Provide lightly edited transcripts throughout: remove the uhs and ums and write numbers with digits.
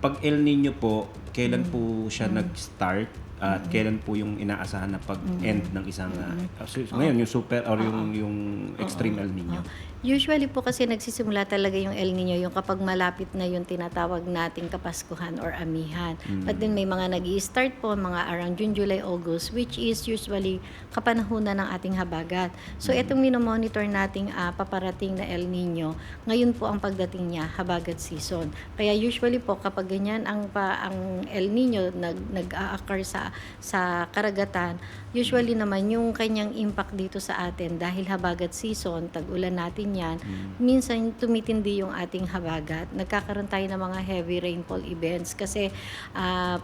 Pag El Nino po, kailan po siya nag-start at kailan po yung inaasahan na pag-end ng isang ngayon yung super or yung extreme El Nino? Usually po kasi nagsisimula talaga yung El Nino yung kapag malapit na yung tinatawag nating Kapaskuhan or Amihan. But then may mga nag-i-start po mga around June, July, August, which is usually kapanahunan ng ating habagat. So itong minomonitor nating paparating na El Nino, ngayon po ang pagdating niya, habagat season. Kaya usually po kapag ganyan ang El Nino nag-a-occur sa karagatan, usually naman yung kanyang impact dito sa atin dahil habagat season, tag-ulan natin yan, minsan tumitindi yung ating habagat. Nagkakaroon tayo ng mga heavy rainfall events kasi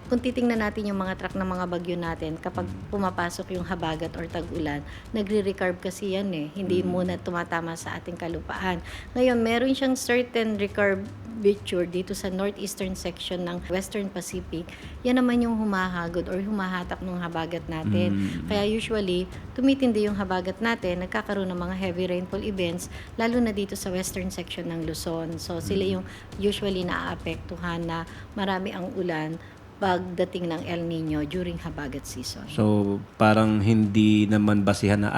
kung titingnan natin yung mga track ng mga bagyo natin, kapag pumapasok yung habagat or tag-ulan, nagre-recurve kasi yan hindi muna tumatama sa ating kalupaan. Ngayon, meron siyang certain recurvature dito sa northeastern section ng Western Pacific. Yan naman yung humahagod or humahatak ng habagat natin. Kaya usually, tumitindi yung habagat natin, nagkakaroon ng mga heavy rainfall events, lalo na dito sa western section ng Luzon. So sila yung usually naaapektuhan na marami ang ulan pagdating ng El Nino during habagat season. So, parang hindi naman basihan na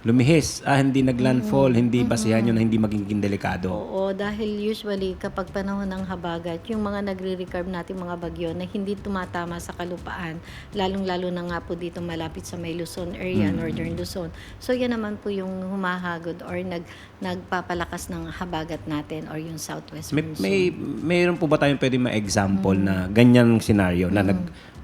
lumihis, hindi naglandfall, hindi basihan yun na hindi magiging delikado. Oo, dahil usually kapag panahon ng habagat, yung mga nagre-recurve natin mga bagyo na hindi tumatama sa kalupaan, lalong-lalo na nga po dito malapit sa may Luzon area, Northern Luzon. So yan naman po yung humahagod or nagpapalakas ng habagat natin or yung southwest monsoon. Mayroon po ba tayong pwede ma-example na ganyang scenario na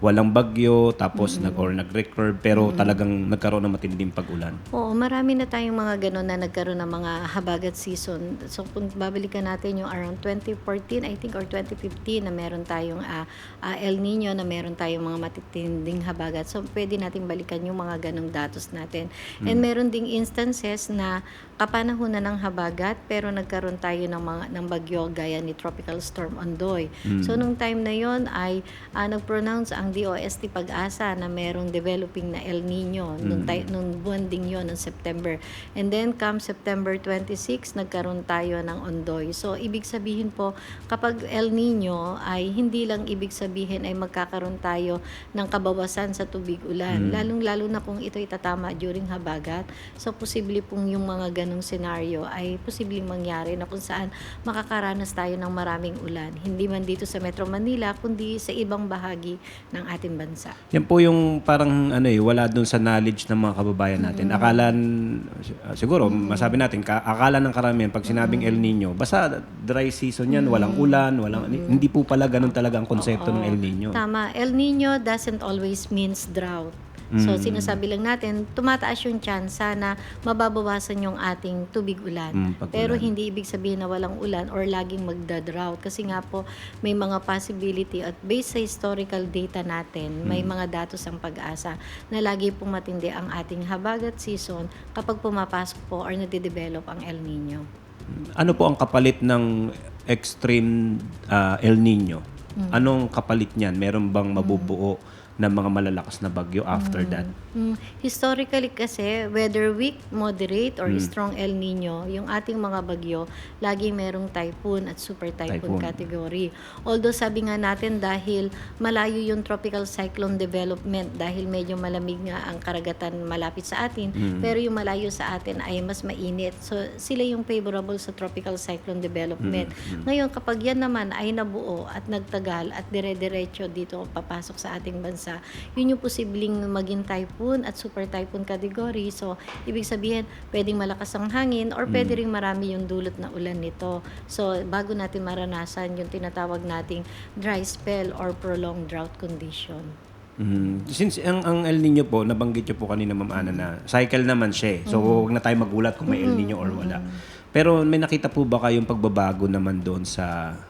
walang bagyo tapos nag-recurve pero talagang nagkaroon ng matinding pag-ulan? Oo, marami na tayong mga ganun na nagkaroon ng mga habagat season. So kung babalikan natin yung around 2014 I think or 2015 na meron tayong El Nino na meron tayong mga matitinding habagat. So pwede nating balikan yung mga ganung datos natin. And meron ding instances na kapanahunan ng habagat pero nagkaroon tayo ng bagyo gaya ni Tropical Storm Ondoy. So nung time na yon ay nag-pronounce ang DOST Pag-asa na merong developing na El Nino nung buwan ding yon ng September. And then come September 26, nagkaroon tayo ng Ondoy. So ibig sabihin po, kapag El Nino ay hindi lang ibig sabihin ay magkakaroon tayo ng kabawasan sa tubig ulan. Lalong-lalo na kung ito itatama during habagat. So posible pong yung mga ganong senaryo ay posibleng mangyari na kung saan makakaranas tayo ng maraming ulan. Hindi man dito sa Metro Manila, kundi sa ibang bahagi ng ating bansa. Yan po yung parang wala dun sa knowledge ng mga kababayan natin. Siguro masabi natin, akala ng karamihan pag sinabing El Nino, basta dry season yan, walang ulan, hindi po pala ganun talaga ang konsepto ng El Nino. Tama. El Nino doesn't always means drought. So, sinasabi lang natin, tumataas yung tsansa na mababawasan yung ating tubig ulan. Pero hindi ibig sabihin na walang ulan or laging magda-drought. Kasi nga po, may mga possibility at based sa historical data natin, may mga datos ang Pag-asa na lagi pong matindi ang ating habagat season kapag pumapasok po or nade-develop ang El Nino. Ano po ang kapalit ng extreme El Nino? Anong kapalit niyan? Meron bang mabubuo ng mga malalakas na bagyo after that? Historically kasi, whether weak, moderate, or strong El Nino, yung ating mga bagyo, lagi merong typhoon at super typhoon category. Although sabi nga natin dahil malayo yung tropical cyclone development, dahil medyo malamig nga ang karagatan malapit sa atin, pero yung malayo sa atin ay mas mainit. So sila yung favorable sa tropical cyclone development. Ngayon, kapag yan naman ay nabuo at nagtagal at dire-diretso dito papasok sa ating bansa, yun yung posibleng maging typhoon at super typhoon category. So, ibig sabihin, pwedeng malakas ang hangin or pwede ring marami yung dulot na ulan nito. So, bago natin maranasan yung tinatawag nating dry spell or prolonged drought condition. Since ang El Nino po, nabanggit nyo po kanina Ma'am Ana na cycle naman siya. So, huwag na tayo magulat kung may El Nino or wala. Pero may nakita po ba kayong pagbabago naman doon sa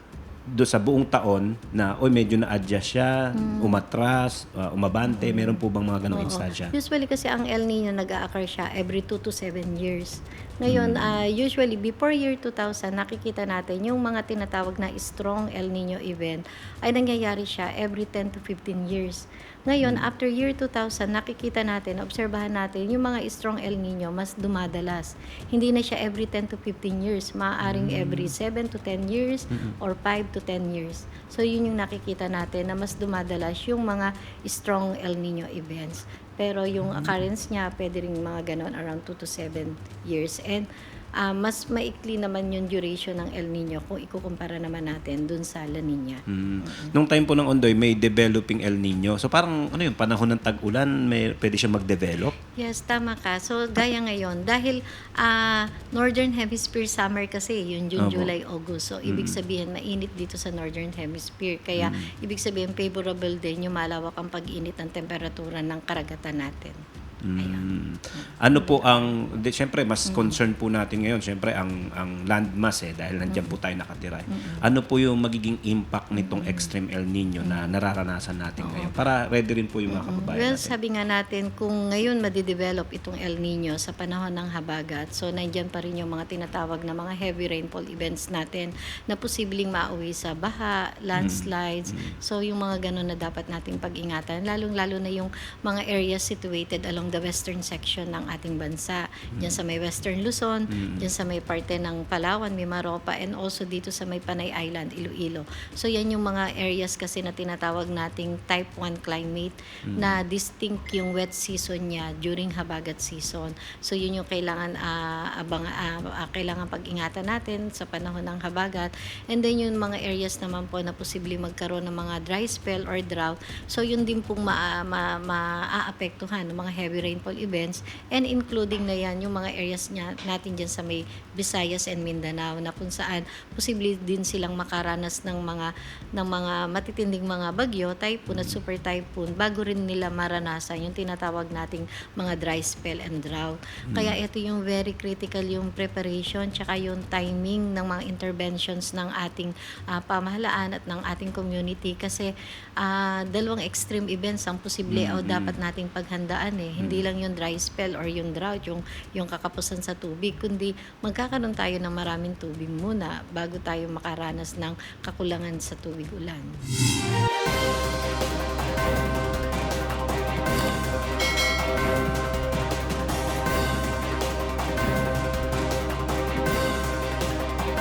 buong taon na medyo na-adjust siya, umatras, umabante, meron po bang mga ganong instansya? Usually kasi ang El Nino nag-a-occur siya every 2 to 7 years. Ngayon, usually before year 2000, nakikita natin yung mga tinatawag na strong El Nino event ay nangyayari siya every 10 to 15 years. Ngayon, after year 2000, nakikita natin, obserbahan natin, yung mga strong El Nino mas dumadalas. Hindi na siya every 10 to 15 years. Maaaring every 7 to 10 years or 5 to 10 years. So, yun yung nakikita natin na mas dumadalas yung mga strong El Nino events. Pero yung occurrence niya, pwede rin mga ganon around 2 to 7 years. And mas maikli naman yung duration ng El Nino kung ikukumpara naman natin dun sa La Nina. Nung time po ng Ondoy, may developing El Nino. So parang ano yun, panahon ng tag-ulan, pwede siya mag-develop? Yes, tama ka. So, gaya ngayon, dahil Northern Hemisphere summer kasi, yun June, Opo. July, August. So, ibig sabihin, mainit dito sa Northern Hemisphere. Kaya, ibig sabihin, favorable din yung malawak ang pag-init ng temperatura ng karagatan natin. Ano po ang, siyempre mas concern po natin ngayon, siyempre ang landmass dahil nandiyan po tayo nakatira. Ano po yung magiging impact nitong extreme El Nino na nararanasan natin ngayon? Para ready rin po yung mga kababayan Well, natin. sabi nga natin, kung ngayon madidevelop itong El Nino sa panahon ng habagat, so nandiyan pa rin yung mga tinatawag na mga heavy rainfall events natin na posibleng mauwi sa baha, landslides. So yung mga ganun na dapat nating pag-ingatan, lalong-lalo na yung mga areas situated along the western section ng ating bansa. Diyan sa may Western Luzon, diyan sa may parte ng Palawan, Mimaropa, and also dito sa may Panay Island, Iloilo. So yan yung mga areas kasi na tinatawag nating type 1 climate na distinct yung wet season niya during habagat season. So yun yung kailangan kailangan pag-ingatan natin sa panahon ng habagat. And then yung mga areas naman po na posibleng magkaroon ng mga dry spell or drought. So yun din pong maaapektuhan ng mga heavy rainfall events, and including na yan yung mga areas natin dyan sa may Visayas and Mindanao na kung saan posible din silang makaranas ng mga matitinding mga bagyo, typhoon at super typhoon bago rin nila maranasan yung tinatawag nating mga dry spell and drought. Kaya ito yung very critical yung preparation tsaka yung timing ng mga interventions ng ating pamahalaan at ng ating community kasi dalawang extreme events ang posible o dapat nating paghandaan Hindi lang yung dry spell or yung drought, yung kakapusan sa tubig, kundi magkakaroon tayo ng maraming tubig muna bago tayo makaranas ng kakulangan sa tubig ulan.